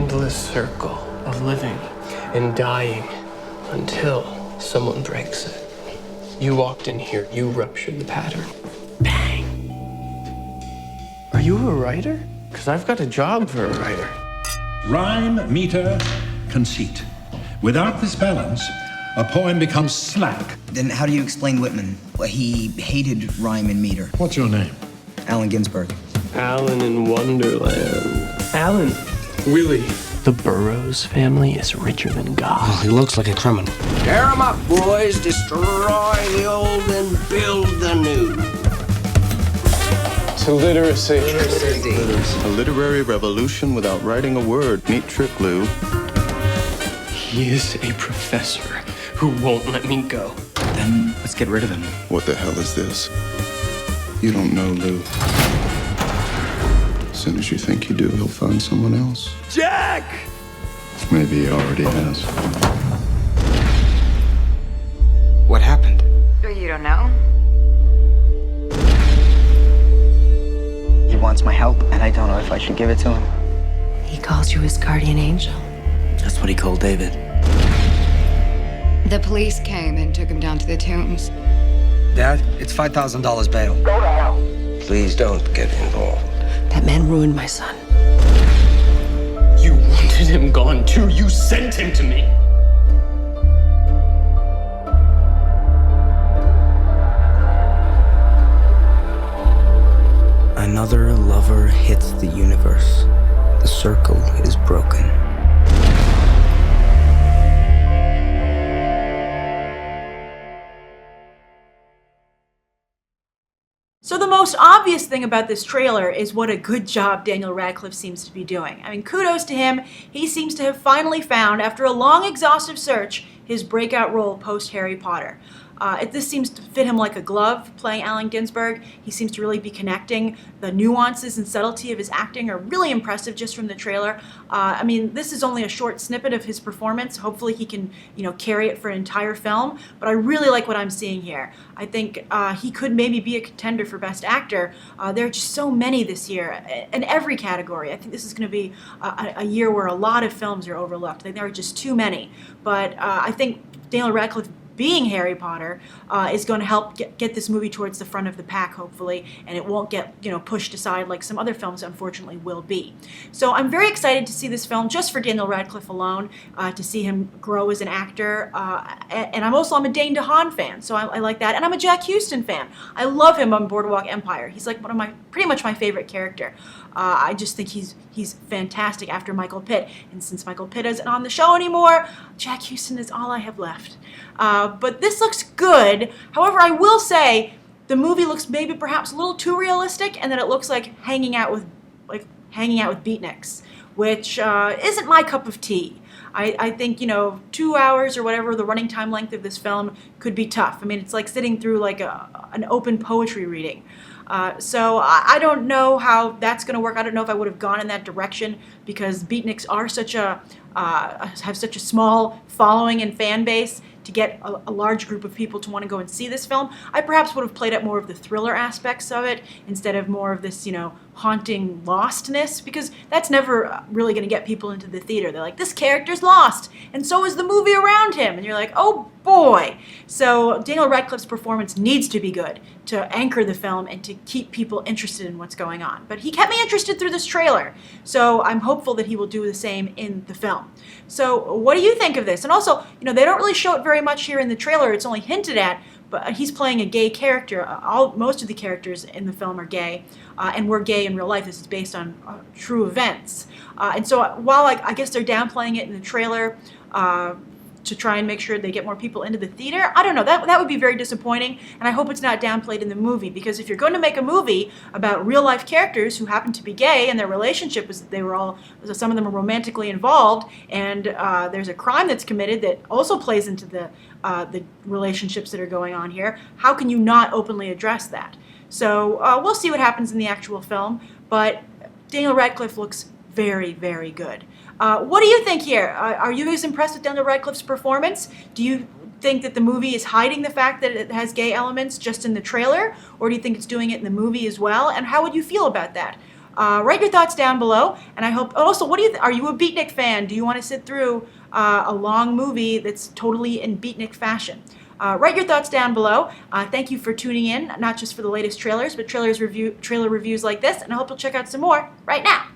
endless circle of living and dying until someone breaks it. You walked in here, you ruptured the pattern. Bang. Are you a writer? Because I've got a job for a writer. Rhyme, meter, conceit. Without this balance, a poem becomes slack. Then how do you explain Whitman? Well, he hated rhyme and meter. What's your name? Allen Ginsberg. Alan in Wonderland. Alan. Willie. The Burroughs family is richer than God. Oh, he looks like a criminal. Tear 'em up, boys. Destroy the old and build the new. To literacy. A literary revolution without writing a word. Neat trick, Lou. He is a professor who won't let me go. Then let's get rid of him. What the hell is this? You don't know, Lou. As soon as you think you do, he'll find someone else. Jack! Maybe he already has. What happened? You don't know? He wants my help, and I don't know if I should give it to him. He calls you his guardian angel. That's what he called David. The police came and took him down to the tombs. Dad, it's $5,000 bail. Please don't get involved. That man ruined my son. You wanted him gone too. You sent him to me. Another lover hits the universe. The circle is broken. So the most obvious thing about this trailer is what a good job Daniel Radcliffe seems to be doing. I mean, kudos to him. He seems to have finally found, after a long, exhaustive search, his breakout role post-Harry Potter. This seems to fit him like a glove, playing Allen Ginsberg. He seems to really be connecting. The nuances and subtlety of his acting are really impressive just from the trailer. I mean, this is only a short snippet of his performance. Hopefully he can, carry it for an entire film. But I really like what I'm seeing here. I think he could maybe be a contender for Best Actor. There are just so many this year in every category. I think this is going to be a year where a lot of films are overlooked. There are just too many. But I think Daniel Radcliffe being Harry Potter is going to help get this movie towards the front of the pack, hopefully, and it won't get pushed aside like some other films unfortunately will be. So I'm very excited to see this film just for Daniel Radcliffe alone, to see him grow as an actor, and I'm a Dane DeHaan fan, so I like that, and I'm a Jack Huston fan. I love him on Boardwalk Empire. He's like pretty much my favorite character. I just think he's fantastic after Michael Pitt, and since Michael Pitt isn't on the show anymore, Jack Huston is all I have left. But this looks good. However, I will say the movie looks maybe perhaps a little too realistic, and that it looks like hanging out with beatniks, which isn't my cup of tea. I think 2 hours or whatever the running time length of this film could be tough. I mean, it's like sitting through like an open poetry reading. So I don't know how that's going to work. I don't know if I would have gone in that direction, because beatniks are have such a small following and fan base. To get a large group of people to want to go and see this film, I perhaps would have played up more of the thriller aspects of it instead of more of this, haunting lostness, because that's never really going to get people into the theater. They're like, this character's lost, and so is the movie around him, and you're like, oh boy. So Daniel Radcliffe's performance needs to be good to anchor the film and to keep people interested in what's going on. But he kept me interested through this trailer, so I'm hopeful that he will do the same in the film. So what do you think of this? And also, they don't really show it very much here in the trailer. It's only hinted at, but he's playing a gay character. Most of the characters in the film are gay, and were gay in real life. This is based on true events. And so while I guess they're downplaying it in the trailer to try and make sure they get more people into the theater, I don't know. That would be very disappointing, and I hope it's not downplayed in the movie, because if you're going to make a movie about real-life characters who happen to be gay and their relationship was, some of them are romantically involved, and there's a crime that's committed that also plays into the relationships that are going on here, how can you not openly address that? So we'll see what happens in the actual film, but Daniel Radcliffe looks very, very good. What do you think here? Are you as impressed with Daniel Radcliffe's performance? Do you think that the movie is hiding the fact that it has gay elements just in the trailer, or do you think it's doing it in the movie as well? And how would you feel about that? Write your thoughts down below, and I hope. Also, what do you? Are you a Beatnik fan? Do you want to sit through a long movie that's totally in Beatnik fashion? Write your thoughts down below. Thank you for tuning in, not just for the latest trailers, but trailer reviews like this, and I hope you'll check out some more right now.